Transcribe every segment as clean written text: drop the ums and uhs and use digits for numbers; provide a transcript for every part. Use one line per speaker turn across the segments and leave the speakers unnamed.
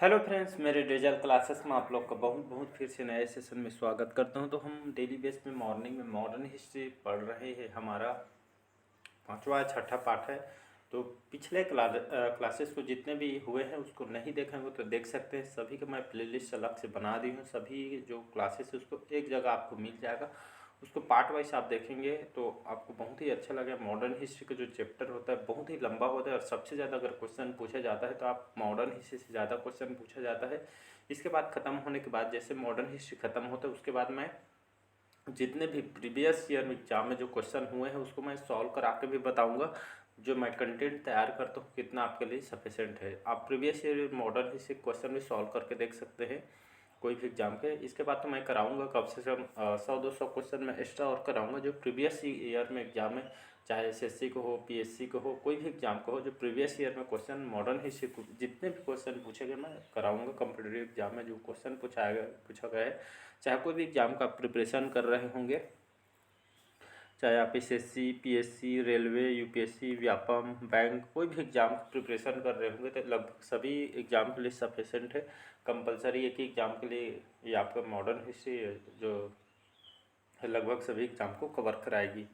Hello friends, मेरे digital classes में आप लोग का बहुत बहुत फिर से नए सेशन में स्वागत करता हूं। तो हम डेली बेस में मॉर्निंग में मॉडर्न हिस्ट्री पढ़ रहे हैं। हमारा पांचवा या छठा पाठ है। तो पिछले क्लासेस को जितने भी हुए हैं उसको नहीं देखे हैं वो तो देख सकते हैं। सभी का मैं प्लेलिस्ट अलग से बना दी हूँ। सभी जो क्लासेस है उसको एक जगह आपको मिल जाएगा। उसको पार्ट वाइज आप देखेंगे तो आपको बहुत ही अच्छा लगेगा। मॉडर्न हिस्ट्री का जो चैप्टर होता है बहुत ही लंबा होता है और सबसे ज़्यादा अगर क्वेश्चन पूछा जाता है तो आप मॉडर्न हिस्ट्री से ज़्यादा क्वेश्चन पूछा जाता है। इसके बाद ख़त्म होने के बाद जैसे मॉडर्न हिस्ट्री ख़त्म होता है उसके बाद मैं जितने भी प्रीवियस ईयर में एग्जाम में जो क्वेश्चन हुए हैं उसको मैं सॉल्व करा के भी बताऊंगा। जो मैं कंटेंट तैयार करता हूँ कितना आपके लिए सफिशेंट है। आप previous year modern history question भी सॉल्व करके देख सकते हैं कोई भी एग्जाम के। इसके बाद तो मैं कराऊंगा कम से कम 100-200 क्वेश्चन मैं एक्स्ट्रा और कराऊंगा जो प्रीवियस ईयर में एग्जाम में, चाहे एसएससी को हो, पीएससी को हो, कोई भी एग्जाम को हो, जो प्रीवियस ईयर में क्वेश्चन मॉडर्न हिस्ट्री को जितने भी क्वेश्चन पूछे गए मैं कराऊंगा। कॉम्पिटिटिव एग्जाम में जो क्वेश्चन पूछा गया है, चाहे कोई भी एग्जाम का प्रिपरेशन कर रहे होंगे, चाहे आप SSC, PSC, railway, UPSC, Vyapam, bank, कोई भी एग्ज़ाम की प्रिपरेशन कर रहे होंगे तो लगभग सभी एग्ज़ाम के लिए सफिशेंट है। कंपलसरी एक ही एग्ज़ाम के लिए ये आपका मॉडर्न हिस्ट्री जो है लगभग सभी एग्ज़ाम को कवर कराएगी।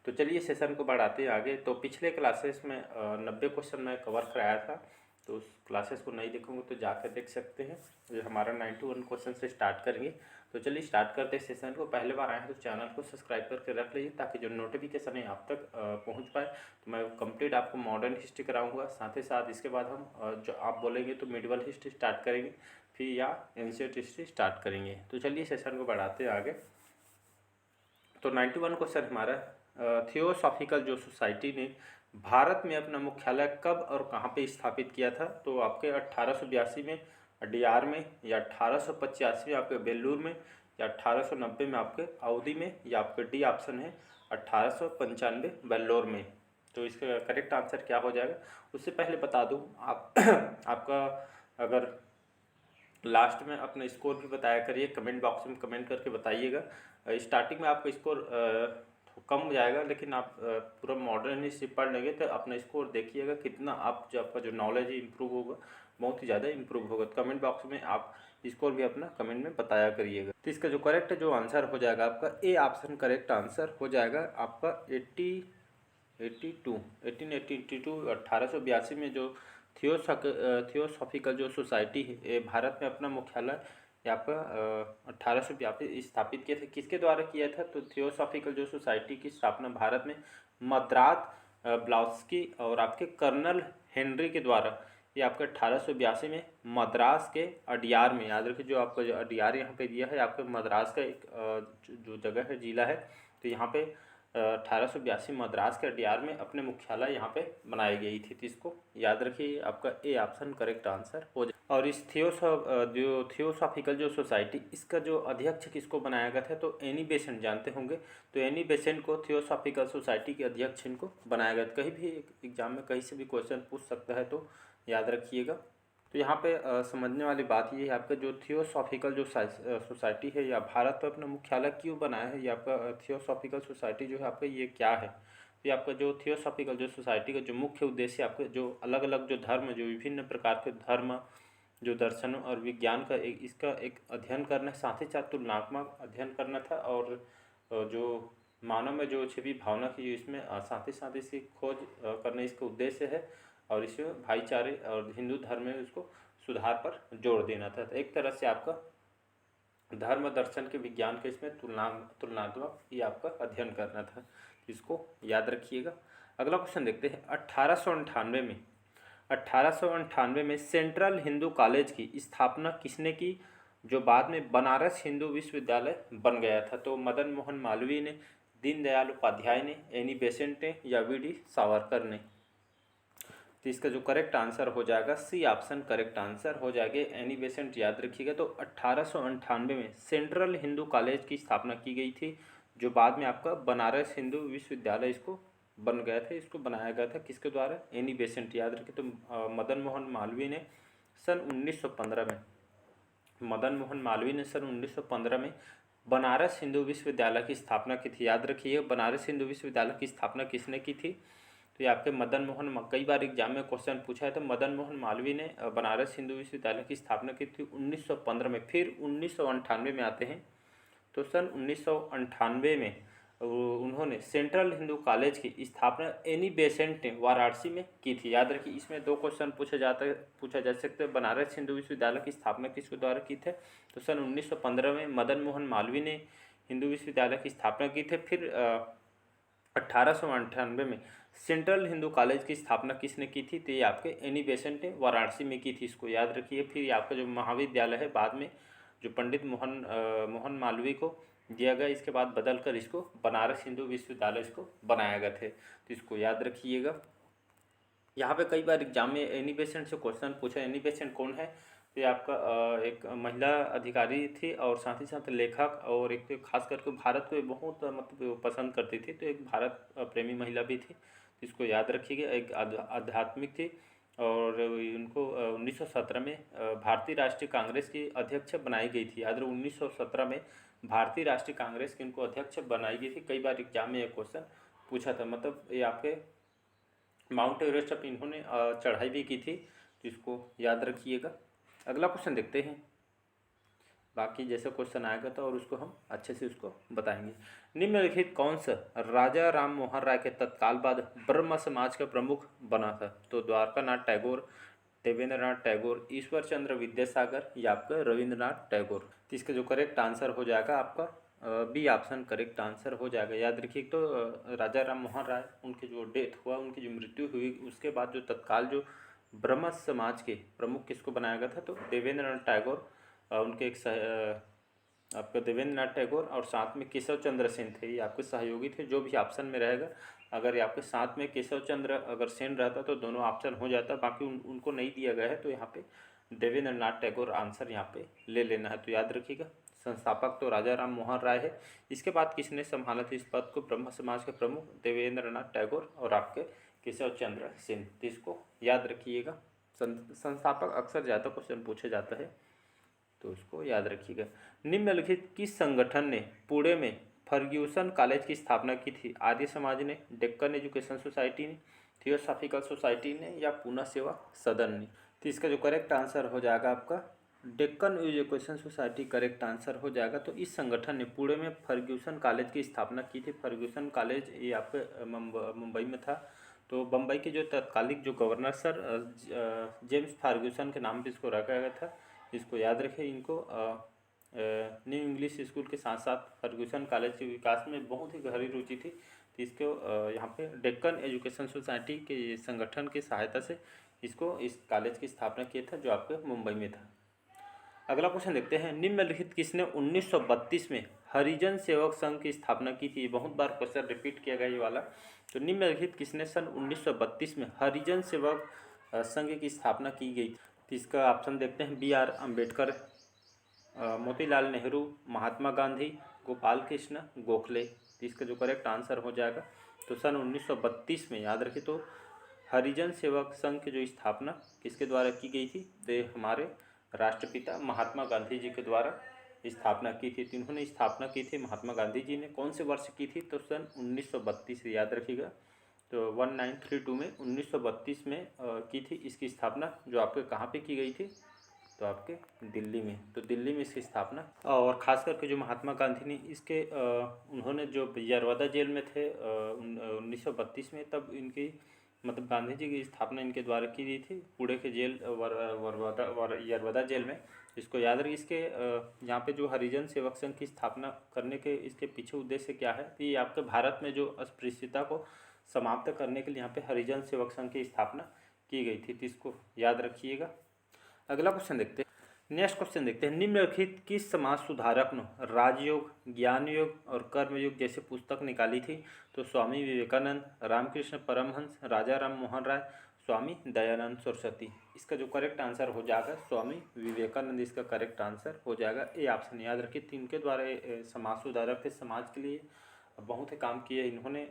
तो चलिए सेशन को बढ़ाते हैं आगे। तो पिछले क्लासेस में 90 क्वेश्चन मैं कवर कराया था। तो उस क्लासेस को नहीं देखोगे तो जाकर देख सकते हैं। ये हमारा 91 क्वेश्चन से स्टार्ट करेंगे। तो चलिए स्टार्ट करते हैं सेशन को। पहले बार आए हैं तो चैनल को सब्सक्राइब करके रख लीजिए ताकि जो नोटिफिकेशन है आप तक पहुंच पाए। तो मैं कंप्लीट आपको मॉडर्न हिस्ट्री कराऊंगा। साथ ही साथ इसके बाद हम जो आप बोलेंगे तो मिडिवल हिस्ट्री स्टार्ट करेंगे, फिर या एंशिएंट हिस्ट्री स्टार्ट करेंगे। तो चलिए सेशन को बढ़ाते हैं आगे। तो 91 क्वेश्चन हमारा, थियोसॉफिकल जो सोसाइटी ने भारत में अपना मुख्यालय कब और कहाँ पे स्थापित किया था? तो आपके 1882 में डियार में, या 1885 में आपके बेलूर में, या 1890 में आपके अवधि में, या आपके डी ऑप्शन है 1895 बेल्लोर में। तो इसका करेक्ट आंसर क्या हो जाएगा? उससे पहले बता दूं आप आपका अगर लास्ट में अपना स्कोर भी बताया करिए, कमेंट बॉक्स में कमेंट करके बताइएगा। स्टार्टिंग में आपका स्कोर कम हो जाएगा लेकिन आप पूरा मॉडर्न हिस्ट्री पढ़ लेंगे तो अपना स्कोर देखिएगा कितना आप जो आपका जो नॉलेज है इम्प्रूव होगा, बहुत ही ज़्यादा इम्प्रूव होगा। तो कमेंट बॉक्स में आप स्कोर भी अपना कमेंट में बताया करिएगा। तो इसका जो करेक्ट जो आंसर हो जाएगा आपका ए ऑप्शन करेक्ट आंसर हो जाएगा आपका 1882 में जो थियोसॉफिकल जो सोसाइटी है भारत में अपना मुख्यालय यहाँ पर 1882 स्थापित किए थे। किसके द्वारा किया था? तो थियोसॉफिकल जो सोसाइटी की स्थापना भारत में मद्रास ब्लाउस्की और आपके कर्नल हेनरी के द्वारा ये आपके 1882 में मद्रास के अडियार में, याद रखिए जो आपका जो अडियार यहाँ पे दिया है आपके मद्रास का एक जो जगह है, जिला है। तो यहाँ पे 1882 मद्रास के अडियार में अपने मुख्यालय यहाँ पे बनाई गई थी। तो इसको याद रखिए, आपका ए ऑप्शन करेक्ट आंसर हो जाए। और इस जो थियोसॉफिकल जो सोसाइटी, इसका जो अध्यक्ष किसको बनाया गया था? तो एनी बेसेंट जानते होंगे। तो एनी बेसेंट को थियोसॉफिकल सोसाइटी के अध्यक्ष इनको बनाया गया। कहीं भी एग्जाम में कहीं से भी क्वेश्चन पूछ सकता है तो याद रखिएगा। तो यहाँ पे समझने वाली बात ये है, आपका जो थियोसॉफिकल जो सोसाइटी है या भारत पर अपना मुख्यालय क्यों बनाया है, ये आपका थियोसॉफिकल सोसाइटी जो है आपका ये क्या है? तो ये आपका जो थियोसॉफिकल जो सोसाइटी का जो मुख्य उद्देश्य आपके जो अलग अलग जो धर्म, जो विभिन्न प्रकार के धर्म, जो दर्शन और विज्ञान का इसका एक अध्ययन करना, साथ ही साथ तुलनात्मक अध्ययन करना था। और जो मानव में जो छिपी भावना की जो इसमें साथ ही साथ इसकी खोज करने इसका उद्देश्य है। और इसमें भाईचारे और हिंदू धर्म में उसको सुधार पर जोर देना था। तो एक तरह से आपका धर्म दर्शन के विज्ञान के इसमें तुलनात्मक ये आपका अध्ययन करना था। इसको याद रखिएगा। अगला क्वेश्चन देखते हैं। 1898 में सेंट्रल हिंदू कॉलेज की स्थापना किसने की, जो बाद में बनारस हिंदू विश्वविद्यालय बन गया था? तो मदन मोहन मालवीय ने, दीनदयाल उपाध्याय ने, एनी बेसेंट ने, या वी.डी. सावरकर ने? तो इसका जो करेक्ट आंसर हो जाएगा सी ऑप्शन करेक्ट आंसर हो जाएगा एनी बेसेंट। याद रखिएगा। तो 1898 में सेंट्रल हिंदू कॉलेज की स्थापना की गई थी, जो बाद में आपका बनारस हिंदू विश्वविद्यालय इसको बन गया था। इसको बनाया गया था किसके द्वारा? Annie Besant. याद रखिए। तो मदन मोहन मालवीय ने सन 1915 में, मदन मोहन मालवीय ने सन 1915 में बनारस हिंदू विश्वविद्यालय की स्थापना की थी। याद रखिए बनारस हिंदू विश्वविद्यालय की स्थापना किसने की थी? तो ये आपके मदन मोहन कई बार एग्जाम में क्वेश्चन पूछा है। तो मदन मोहन मालवीय ने बनारस हिंदू विश्वविद्यालय की स्थापना की थी 1915 में। फिर 1998 में आते हैं, तो सन 1998 में उन्होंने सेंट्रल हिंदू कॉलेज की स्थापना एनी बेसेंट ने वाराणसी में की थी। याद रखिए, इसमें 2 क्वेश्चन पूछा जा सकता है। बनारस हिंदू विश्वविद्यालय की स्थापना किसके द्वारा की थे? तो सन 1915 में मदन मोहन मालवीय ने हिंदू विश्वविद्यालय की स्थापना की थी। फिर 1898 में सेंट्रल हिंदू कॉलेज की स्थापना किसने की थी? तो ये आपके एनी बेसेंट ने वाराणसी में की थी, इसको याद रखिए। फिर आपका जो महाविद्यालय है बाद में जो पंडित मोहन मालवीय को दिया गया, इसके बाद बदल कर इसको बनारस हिंदू विश्वविद्यालय इसको बनाया गया थे, तो इसको याद रखिएगा। यहाँ पे कई बार एग्जाम में एनी बेसेंट से क्वेश्चन पूछा। एनी बेसेंट कौन है? तो ये आपका एक महिला अधिकारी थी और साथ ही साथ लेखक, और एक खास करके भारत को बहुत मतलब पसंद करती थी, तो एक भारत प्रेमी महिला भी थी, इसको याद रखिएगा। एक आध्यात्मिक थी और उनको 1917 में भारतीय राष्ट्रीय कांग्रेस की अध्यक्ष बनाई गई थी। याद रहो, 1917 में भारतीय राष्ट्रीय कांग्रेस की इनको अध्यक्ष बनाई गई थी। कई बार एग्जाम में ये क्वेश्चन पूछा था। मतलब ये आपके माउंट एवरेस्ट पर इन्होंने चढ़ाई भी की थी, तो इसको याद रखिएगा। अगला क्वेश्चन देखते हैं। बाकी जैसे क्वेश्चन आएगा तो और उसको हम अच्छे से उसको बताएंगे। निम्नलिखित कौन सा राजा राम मोहन राय के तत्काल बाद ब्रह्म समाज का प्रमुख बना था? तो द्वारकानाथ टैगोर, देवेंद्रनाथ टैगोर, ईश्वर चंद्र विद्यासागर या आपका रविंद्रनाथ टैगोर। तो इसका जो करेक्ट आंसर हो जाएगा आपका बी ऑप्शन करेक्ट आंसर हो जाएगा। याद रखिए, तो राजा राम मोहन राय उनके जो डेथ हुआ, उनकी जो मृत्यु हुई, उसके बाद जो तत्काल जो ब्रह्म समाज के प्रमुख किसको बनाया गया था? तो देवेंद्रनाथ टैगोर, उनके एक आपका देवेंद्रनाथ टैगोर और साथ में केशव चंद्र सेन थे, ये आपके सहयोगी थे। जो भी ऑप्शन में रहेगा, अगर ये आपके साथ में केशव चंद्र अगर सेन रहता तो दोनों ऑप्शन हो जाता, बाकी उनको नहीं दिया गया है, तो यहाँ पे देवेंद्रनाथ टैगोर आंसर यहाँ पे ले लेना है। तो याद रखिएगा, संस्थापक तो राजा राम मोहन राय है। इसके बाद किसने संभाला था इस पद को? ब्रह्म समाज के प्रमुख देवेंद्रनाथ टैगोर और आपके केशव चंद्र सेन। तो इसको याद रखिएगा। संस्थापक अक्सर ज़्यादा क्वेश्चन पूछा जाता है, तो उसको याद रखिएगा। निम्नलिखित किस संगठन ने पुणे में फर्ग्यूसन कॉलेज की स्थापना की थी? आर्य समाज ने, डेक्कन एजुकेशन सोसाइटी ने, थियोसॉफिकल सोसाइटी ने या पूना सेवा सदन ने? तो इसका जो करेक्ट आंसर हो जाएगा आपका Deccan education society correct answer हो जाएगा। तो इस संगठन ने पुणे में फर्ग्यूसन कॉलेज की स्थापना की थी। फर्ग्यूसन कॉलेज ये आपके मुंबई में था। तो बम्बई के जो तत्कालिक जो गवर्नर सर जेम्स फर्ग्यूसन के नाम पर इसको रखा गया था, इसको याद रखें। इनको न्यू इंग्लिश स्कूल के साथ साथ फर्ग्यूसन कॉलेज के विकास में बहुत ही गहरी रुचि थी, तो इसको यहाँ पे डेक्कन एजुकेशन सोसाइटी के संगठन की सहायता से इसको इस कॉलेज की स्थापना किया था, जो आपके मुंबई में था। अगला क्वेश्चन देखते हैं। निम्नलिखित किसने 1932 में हरिजन सेवक संघ की स्थापना की थी? बहुत बार क्वेश्चन रिपीट किया गया ये वाला। तो निम्नलिखित किसने सन 1932 में हरिजन सेवक संघ की स्थापना की गई? तो इसका ऑप्शन देखते हैं। B are Ambedkar, Motilal Nehru, Mahatma Gandhi, Gopal Krishna Gokhale. तो इसका जो करेक्ट आंसर हो जाएगा, तो सन 1932 में याद रखिए, तो हरिजन सेवक संघ की जो स्थापना किसके द्वारा की गई थी? तो हमारे राष्ट्रपिता महात्मा गांधी जी के द्वारा स्थापना की थी। इन्होंने स्थापना की थी महात्मा गांधी जी ने। कौन से वर्ष की थी? तो सन 1932 से याद रखिएगा। तो 1932 में 1932 में की थी इसकी स्थापना, जो आपके कहाँ पे की गई थी? तो आपके दिल्ली में। तो दिल्ली में इसकी स्थापना, और ख़ास करके जो महात्मा गांधी ने इसके उन्होंने जो यरवदा जेल में थे 1932 में, तब इनकी मतलब गांधी जी की स्थापना इनके द्वारा की गई थी पुणे के जेल यरवदा जेल में। इसको याद रखिए। इसके यहाँ पे जो हरिजन सेवक संघ की स्थापना करने के इसके पीछे उद्देश्य क्या है? कि आपके भारत में जो अस्पृश्यता को समाप्त करने के लिए यहाँ पे हरिजन सेवक संघ की स्थापना की गई थी, तो इसको याद रखिएगा। अगला क्वेश्चन देखते हैं। नेक्स्ट क्वेश्चन देखते हैं। निम्नलिखित किस समाज सुधारक ने राजयोग, ज्ञान योग और कर्मयोग जैसे पुस्तक निकाली थी? तो स्वामी विवेकानंद, रामकृष्ण परमहंस, राजा राम मोहन राय, स्वामी दयानंद सरस्वती। इसका जो करेक्ट आंसर हो जाएगा स्वामी विवेकानंद, इसका करेक्ट आंसर हो जाएगा ए ऑप्शन। याद रखिए, इनके द्वारा समाज सुधारक थे, समाज के लिए बहुत ही काम किए इन्होंने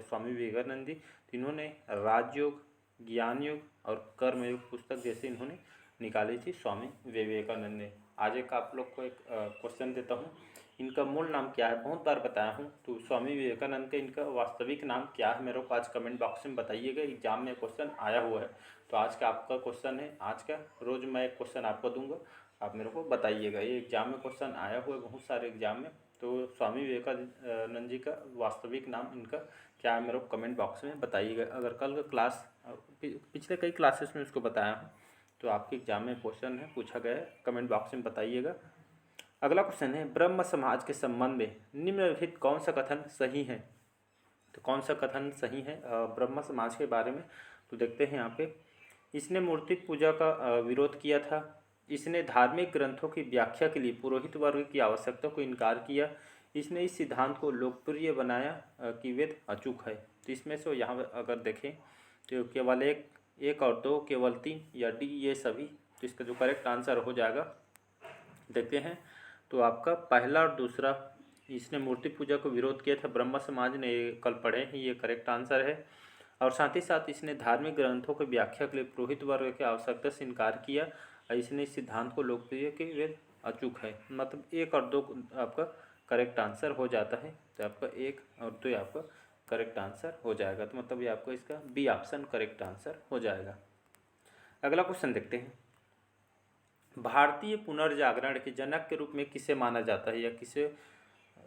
स्वामी विवेकानंद जी। इन्होंने राजयोग, ज्ञान योग और कर्मयोग पुस्तक जैसे इन्होंने निकाली थी स्वामी विवेकानंद ने। आज एक आप लोग को एक क्वेश्चन देता हूँ। इनका मूल नाम क्या है, बहुत बार बताया हूँ। तो स्वामी विवेकानंद का इनका वास्तविक नाम क्या है, मेरे को आज कमेंट बॉक्स में बताइएगा। एग्जाम में क्वेश्चन आया हुआ है, तो आज का आपका क्वेश्चन है, आज का रोज़ मैं एक क्वेश्चन आपको दूंगा, आप मेरे को बताइएगा। ये एग्जाम में क्वेश्चन आया हुआ है बहुत सारे एग्जाम में। तो स्वामी विवेकानंद जी का वास्तविक नाम इनका क्या है, मेरे को कमेंट बॉक्स में बताइएगा। अगर कल का क्लास पिछले कई क्लासेस में उसको बताया हूँ, तो आपके एग्जाम में क्वेश्चन है, पूछा गया है, कमेंट बॉक्स में बताइएगा। अगला क्वेश्चन है, ब्रह्म समाज के संबंध में निम्नलिखित कौन सा कथन सही है। तो कौन सा कथन सही है ब्रह्म समाज के बारे में, तो देखते हैं यहाँ पे। इसने मूर्ति पूजा का विरोध किया था। इसने धार्मिक ग्रंथों की व्याख्या के लिए पुरोहित वर्ग की आवश्यकता को इनकार किया। इसने इस सिद्धांत को लोकप्रिय बनाया कि वेद अचूक है। तो इसमें से यहाँ पे अगर देखें तो केवल एक और दो, केवल 3 या डी ये सभी। तो इसका जो करेक्ट आंसर हो जाएगा देखते हैं, तो आपका पहला और दूसरा, इसने मूर्ति पूजा को विरोध किया था ब्रह्म समाज ने, कल पढ़े हैं, ये करेक्ट आंसर है। और साथ ही साथ इसने धार्मिक ग्रंथों की व्याख्या के लिए पुरोहित वर्ग की आवश्यकता से इनकार किया और इसने इस सिद्धांत को लोकप्रिय कि वेद अचूक है। मतलब 1 और 2 आपका करेक्ट आंसर हो जाता है। तो आपका 1 और 2 आपका करेक्ट आंसर हो जाएगा। तो मतलब ये आपको इसका बी ऑप्शन करेक्ट आंसर हो जाएगा। अगला क्वेश्चन देखते हैं, भारतीय पुनर्जागरण के जनक के रूप में किसे माना जाता है या किसे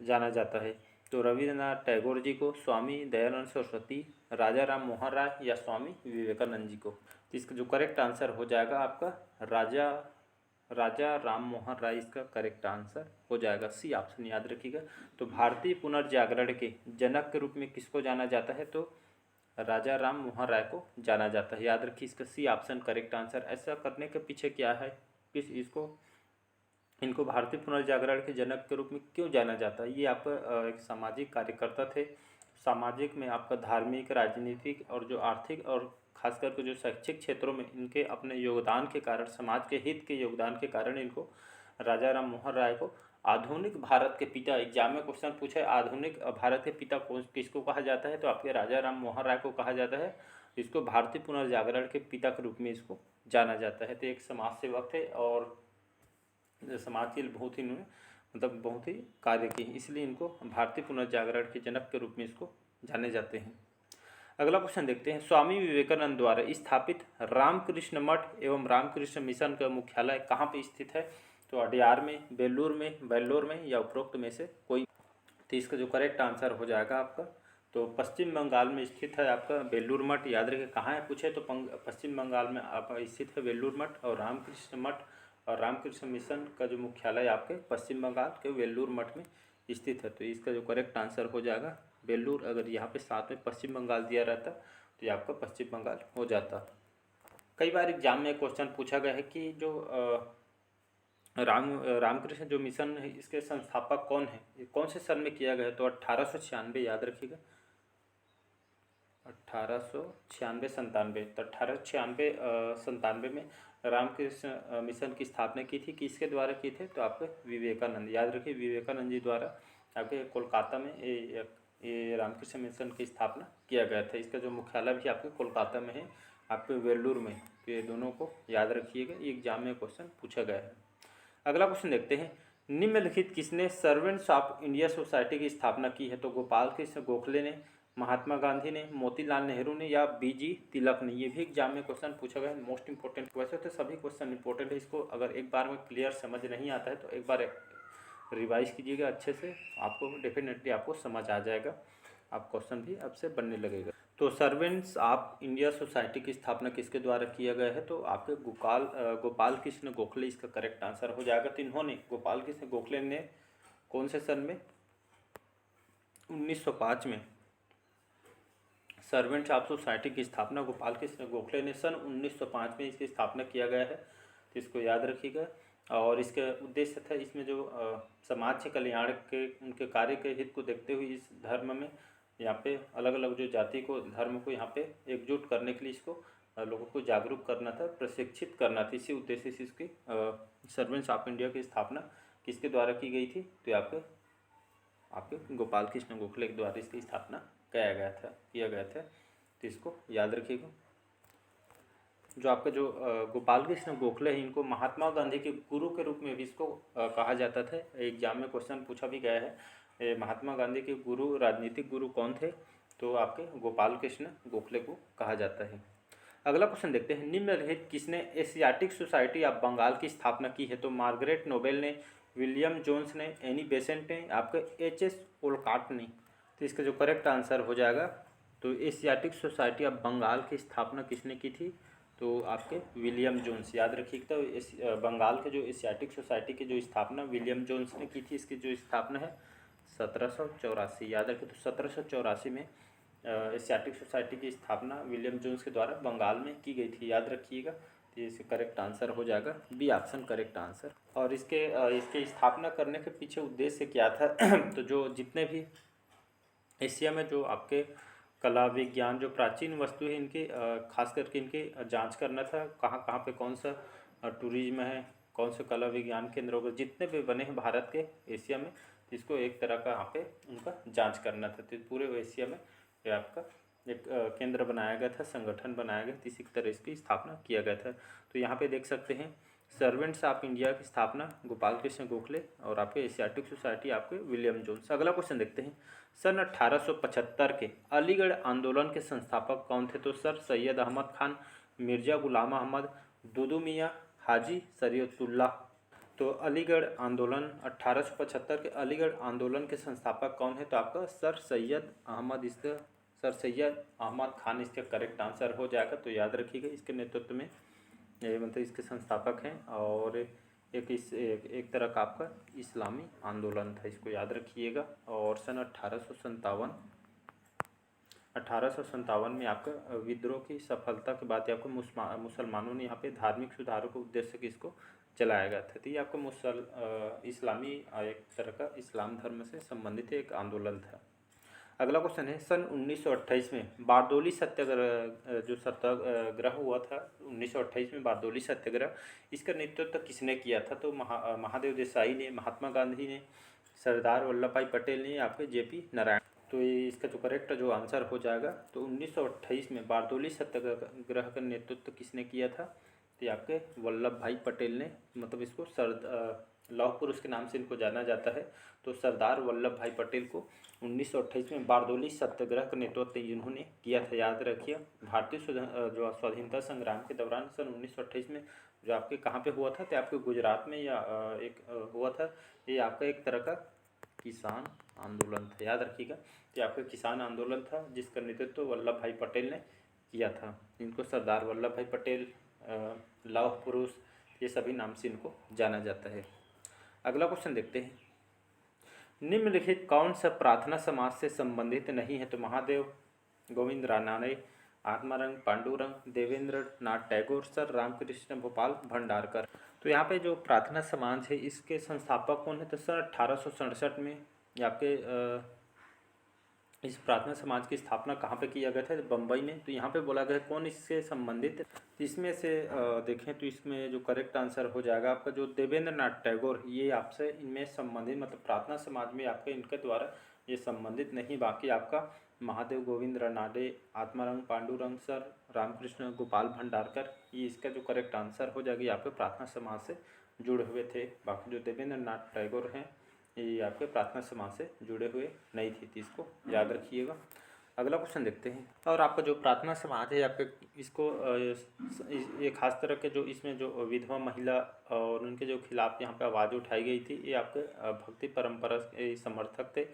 जाना जाता है। तो रविन्द्रनाथ टैगोर जी को, स्वामी दयानंद सरस्वती, राजा राम मोहन राय या स्वामी विवेकानंद जी को। तो इसका जो करेक्ट आंसर हो जाएगा आपका राजा राम मोहन राय इसका करेक्ट आंसर हो जाएगा, सी ऑप्शन याद रखिएगा। तो भारतीय पुनर्जागरण के जनक के रूप में किसको जाना जाता है, तो राजा राम मोहन राय को जाना जाता है, याद रखिए इसका सी ऑप्शन करेक्ट आंसर। ऐसा करने के पीछे क्या है, किस इनको भारतीय पुनर्जागरण के जनक के रूप में क्यों जाना जाता है। ये आपका एक सामाजिक कार्यकर्ता थे। सामाजिक में आपका धार्मिक, राजनीतिक और जो आर्थिक और खास करके जो शैक्षिक क्षेत्रों में इनके अपने योगदान के कारण, समाज के हित के योगदान के कारण इनको राजा राम मोहन राय को आधुनिक भारत के पिता, एग्जाम में क्वेश्चन पूछा है आधुनिक भारत के पिता किसको कहा जाता है, तो आपके राजा राम मोहन राय को कहा जाता है। इसको भारतीय पुनर्जागरण के पिता के रूप में इसको जाना जाता है। तो एक समाज सेवक थे और समाज के लिए बहुत ही इन्होंने मतलब बहुत ही कार्य किए, इसलिए इनको भारतीय पुनर्जागरण के जनक के रूप में इसको जाने जाते हैं। अगला क्वेश्चन देखते हैं, स्वामी विवेकानंद द्वारा स्थापित रामकृष्ण मठ एवं रामकृष्ण मिशन का मुख्यालय कहाँ पे स्थित है। तो अडियार में, बेल्लोर में या उपरोक्त में से कोई। तो इसका जो करेक्ट आंसर हो जाएगा आपका, तो पश्चिम बंगाल में स्थित है आपका बेल्लूर मठ। याद रखिए कहाँ है पूछे तो पश्चिम बंगाल में आप स्थित है बेल्लूर मठ। और रामकृष्ण मठ और रामकृष्ण मिशन का जो मुख्यालय आपके पश्चिम बंगाल के वेल्लूर मठ में स्थित है। तो इसका जो करेक्ट आंसर हो जाएगा बेल्लूर। अगर यहाँ पे साथ में पश्चिम बंगाल दिया रहता तो ये आपका पश्चिम बंगाल हो जाता। कई बार एग्जाम में क्वेश्चन पूछा गया है कि जो रामकृष्ण जो मिशन है इसके संस्थापक कौन है, ये कौन से सन में किया गया, तो 1896 याद रखिएगा, 1896 97। तो 1896 में रामकृष्ण मिशन की स्थापना की थी, किसके द्वारा की थे, तो आपके विवेकानंद, याद रखिए विवेकानंद जी द्वारा आपके कोलकाता में ये रामकृष्ण मिशन की स्थापना किया गया था। इसका जो मुख्यालय भी आपके कोलकाता में है, आपके वेल्लूर में। तो ये दोनों को याद रखिएगा, ये एग्जाम में क्वेश्चन पूछा गया है। अगला क्वेश्चन देखते हैं, निम्नलिखित किसने सर्वेंट्स ऑफ इंडिया सोसाइटी की स्थापना की है। तो गोपाल कृष्ण गोखले ने, महात्मा गांधी ने, मोतीलाल नेहरू ने या बीजी तिलक ने। ये भी एग्जाम में क्वेश्चन पूछा गया है, मोस्ट इंपॉर्टेंट। वैसे तो सभी क्वेश्चन इंपॉर्टेंट है, इसको अगर एक बार में क्लियर समझ नहीं आता है तो एक बार रिवाइज कीजिएगा अच्छे से, आपको डेफिनेटली आपको समझ आ जाएगा, आप क्वेश्चन भी आपसे बनने लगेगा। तो सर्वेंट्स ऑफ इंडिया सोसाइटी की स्थापना किसके द्वारा किया गया है, तो आपके गोपाल कृष्ण गोखले इसका करेक्ट आंसर हो जाएगा। तो इन्होंने, गोपाल कृष्ण गोखले ने कौन से सन में, 1905 में सर्वेंट्स ऑफ सोसाइटी की स्थापना गोपाल कृष्ण गोखले ने सन 1905 में इसकी स्थापना किया गया है। तो इसको याद रखिएगा। और इसका उद्देश्य था, इसमें जो समाज के कल्याण के उनके कार्य के हित को देखते हुए इस धर्म में यहाँ पे अलग अलग जो जाति को, धर्म को यहाँ पे एकजुट करने के लिए इसको लोगों को जागरूक करना था, प्रशिक्षित करना था। इसी उद्देश्य से इसकी सर्वेंट्स ऑफ इंडिया की स्थापना किसके द्वारा की गई थी, तो आपके गोपाल कृष्ण गोखले के द्वारा इसकी स्थापना किया गया था। तो इसको याद रखिएगा। जो आपका जो गोपाल कृष्ण गोखले हैं, इनको महात्मा गांधी के गुरु के रूप में भी इसको कहा जाता था। एग्जाम में क्वेश्चन पूछा भी गया है, महात्मा गांधी के गुरु, राजनीतिक गुरु कौन थे? तो आपके गोपाल कृष्ण गोखले को कहा जाता है। अगला क्वेश्चन देखते हैं, निम्नलिखित किसने एशियाटिक सोसाइटी ऑफ बंगाल की स्थापना की है? तो मार्गरेट नोबेल ने, विलियम जोन्स ने, एनी बेसेंट ने, आपके एच.एस. ओलकॉट ने। तो इसका जो करेक्ट आंसर हो जाएगा, तो एशियाटिक सोसाइटी ऑफ बंगाल की स्थापना किसने की थी? तो आपके विलियम जोन्स। याद रखिएगा, तो बंगाल के जो एशियाटिक सोसाइटी की जो स्थापना विलियम जोन्स ने की थी। इसकी जो स्थापना है 1784, याद रखिए। तो 1784 में एशियाटिक सोसाइटी की स्थापना विलियम जोन्स के द्वारा बंगाल में की गई थी, याद रखिएगा। तो इसका करेक्ट आंसर हो जाएगा बी ऑप्शन करेक्ट आंसर। और इसके स्थापना करने के पीछे उद्देश्य क्या था? तो जो जितने भी एशिया में जो आपके कला विज्ञान जो प्राचीन वस्तु है, इनके खास करके इनके जांच करना था, कहाँ कहाँ पे कौन सा टूरिज्म है, कौन से कला विज्ञान केंद्रों पर जितने भी बने हैं भारत के एशिया में, तो इसको एक तरह का यहाँ पे उनका जांच करना था। तो पूरे एशिया में ये आपका एक केंद्र बनाया गया था, संगठन बनाया गया, इसी तरह इसकी स्थापना किया गया था। तो यहाँ पे देख सकते हैं, सर्वेंट्स ऑफ इंडिया की स्थापना गोपाल कृष्ण गोखले, और आपके एशियाटिक सोसाइटी आपके विलियम जोन्स। अगला क्वेश्चन देखते हैं, सन 1875 के अलीगढ़ आंदोलन के संस्थापक कौन थे? तो सर सैयद अहमद खान, मिर्ज़ा गुलाम अहमद, दुदू मियाँ, हाजी शरीयतुल्लाह। तो अलीगढ़ आंदोलन 1875 के अलीगढ़ आंदोलन के संस्थापक कौन है? तो आपका सर सैयद अहमद, इसका सर सैयद अहमद खान इसका करेक्ट आंसर हो जाएगा। तो याद रखिएगा, इसके नेतृत्व में मतलब इसके संस्थापक हैं, और एक तरह का आपका इस्लामी आंदोलन था, इसको याद रखिएगा। और सन 1857 में आपका विद्रोह की सफलता के बाद आपको मुसलमानों ने यहाँ पे धार्मिक सुधारों के उद्देश्य से इसको चलाया गया था। तो ये आपका इस्लामी एक तरह का इस्लाम धर्म से संबंधित एक आंदोलन था। अगला क्वेश्चन है, सन 1928 में बारदोली सत्याग्रह जो सत्याग्रह हुआ था 1928 में, बारदोली सत्याग्रह, इसका नेतृत्व किसने किया था? तो महादेव देसाई ने, महात्मा गांधी ने, सरदार वल्लभ भाई पटेल ने, आपके जे.पी. नारायण। तो ये इसका जो करेक्ट जो आंसर हो जाएगा, तो 1928 में बारदोली सत्याग्रह का नेतृत्व किसने किया था? तो ये आपके वल्लभ भाई पटेल ने, मतलब इसको लौह पुरुष के नाम से इनको जाना जाता है। तो सरदार वल्लभ भाई पटेल को 1928 में बारदोली सत्याग्रह का नेतृत्व इन्होंने किया था, याद रखिए। भारतीय जो स्वाधीनता संग्राम के दौरान सन 1928 में जो आपके कहाँ पे हुआ था? तो आपके गुजरात में या एक हुआ था। ये आपका एक तरह का किसान आंदोलन था, याद रखिएगा। ये आपका किसान आंदोलन था जिसका नेतृत्व वल्लभ भाई पटेल ने किया था। इनको सरदार वल्लभ भाई पटेल, लौह पुरुष, ये सभी नाम से इनको जाना जाता है। अगला क्वेश्चन देखते हैं, निम्नलिखित कौन सा प्रार्थना समाज से संबंधित नहीं है? तो महादेव गोविंद रानड़े, आत्मारंग पांडुरंग, देवेंद्र नाथ टैगोर, सर रामकृष्ण गोपाल भंडारकर। तो यहाँ पे जो प्रार्थना समाज है इसके संस्थापक कौन है? तो सर 1867 में आपके इस प्रार्थना समाज की स्थापना कहाँ पे किया गया था? बम्बई में। तो यहाँ पे बोला गया कौन इससे संबंधित? इसमें से देखें तो इसमें जो करेक्ट आंसर हो जाएगा आपका जो देवेंद्र नाथ टैगोर, ये आपसे इनमें संबंधित, मतलब प्रार्थना समाज में आपके इनके द्वारा ये संबंधित नहीं। बाकी आपका महादेव गोविंद रानड़े, आत्मारंग पांडुरंग, सर रामकृष्ण गोपाल भंडारकर, ये इसका जो करेक्ट आंसर हो जाएगी आपके प्रार्थना समाज से जुड़े हुए थे। बाकी जो देवेंद्र नाथ टैगोर हैं ये आपके प्रार्थना समाज से जुड़े हुए नहीं थी, तो इसको याद रखिएगा। अगला क्वेश्चन देखते हैं, और आपका जो प्रार्थना समाज है आपके इसको ये खास तरह के जो इसमें जो विधवा महिला और उनके जो खिलाफ यहाँ पे आवाज़ उठाई गई थी, ये आपके भक्ति परंपरा के समर्थक थे,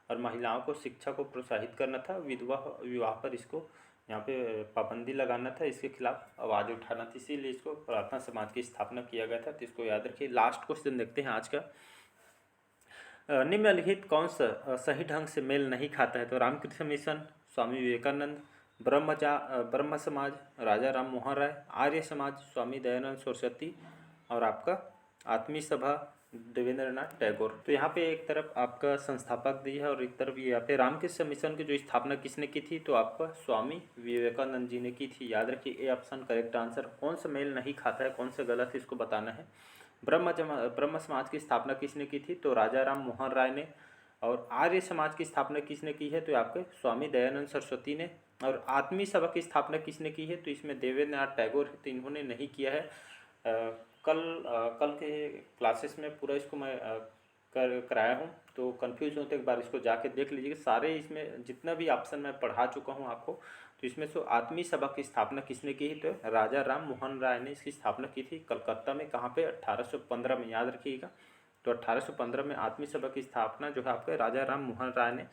और महिलाओं को शिक्षा को प्रोत्साहित करना था, विधवा विवाह पर इसको यहाँ पे पाबंदी लगाना था, इसके खिलाफ आवाज़ उठाना थी, इसीलिए इसको प्रार्थना समाज की स्थापना किया गया था। तो इसको याद रखिए। लास्ट क्वेश्चन देखते हैं आज का, निम्नलिखित कौन सा सही ढंग से मेल नहीं खाता है? तो रामकृष्ण मिशन, स्वामी विवेकानंद, ब्रह्म समाज, राजा राम मोहन राय, आर्य समाज, स्वामी दयानंद सरस्वती, और आपका आत्मीय सभा देवेंद्र नाथ टैगोर। तो यहाँ पे एक तरफ आपका संस्थापक दिया है और एक तरफ यहाँ पे रामकृष्ण मिशन की जो स्थापना किसने की थी? तो आपका स्वामी विवेकानंद जी ने की थी, याद रखिए। A option correct answer. कौन सा मेल नहीं खाता है, कौन सा गलत है, इसको बताना है। ब्रह्म समाज की स्थापना किसने की थी? तो राजा राम मोहन राय ने। और आर्य समाज की स्थापना किसने की है? तो आपके स्वामी दयानंद सरस्वती ने। और आत्मीय सभा की स्थापना किसने की है? तो इसमें देवेंद्रनाथ टैगोर है, तो इन्होंने नहीं किया है। कल के क्लासेस में पूरा इसको मैं कराया हूँ, तो कंफ्यूज होते एक बार इसको जाके देख लीजिएगा। सारे इसमें जितना भी ऑप्शन मैं पढ़ा चुका हूँ आपको, तो इसमें से आत्मीय सभा की स्थापना किसने की है? तो राजा राम मोहन राय ने इसकी स्थापना की थी कलकत्ता में। कहाँ पे? 1815 में, याद रखिएगा। तो 1815 में आत्मीय सभा की स्थापना जो है आपके राजा राम मोहन राय ने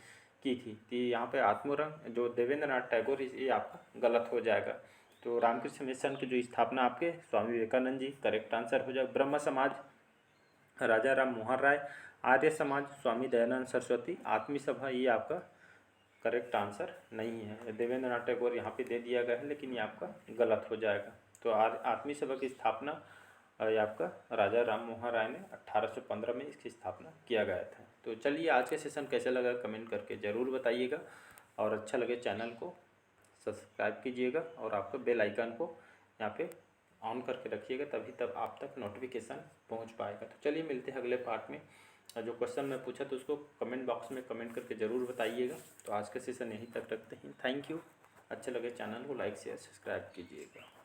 की थी। तो यहाँ पे आत्मरंग जो देवेंद्रनाथ टैगोर, ये आपका गलत हो जाएगा। तो रामकृष्ण मिशन की जो स्थापना आपके स्वामी विवेकानंद जी, करेक्ट आंसर हो जाएगा। ब्रह्म समाज राजा राम मोहन राय, आर्य समाज स्वामी दयानंद सरस्वती, आत्मीय सभा ये आपका करेक्ट आंसर नहीं है। देवेंद्रनाथ टैगोर यहाँ पे दे दिया गया है, लेकिन ये आपका गलत हो जाएगा। तो आत्मीय सभा की स्थापना ये आपका राजा राम मोहन राय ने 1815 में इसकी स्थापना किया गया था। तो चलिए, आज का सेशन कैसा लगा कमेंट करके ज़रूर बताइएगा, और अच्छा लगे चैनल को सब्सक्राइब कीजिएगा और आपको बेल आइकन को यहाँ पे ऑन करके रखिएगा, तभी तब आप तक नोटिफिकेशन पहुँच पाएगा। तो चलिए, मिलते हैं अगले पार्ट में। जो क्वेश्चन मैं पूछा तो उसको कमेंट बॉक्स में कमेंट करके ज़रूर बताइएगा। तो आज का सेशन यहीं तक रखते हैं। Thank you. अच्छा लगे चैनल को लाइक शेयर सब्सक्राइब कीजिएगा।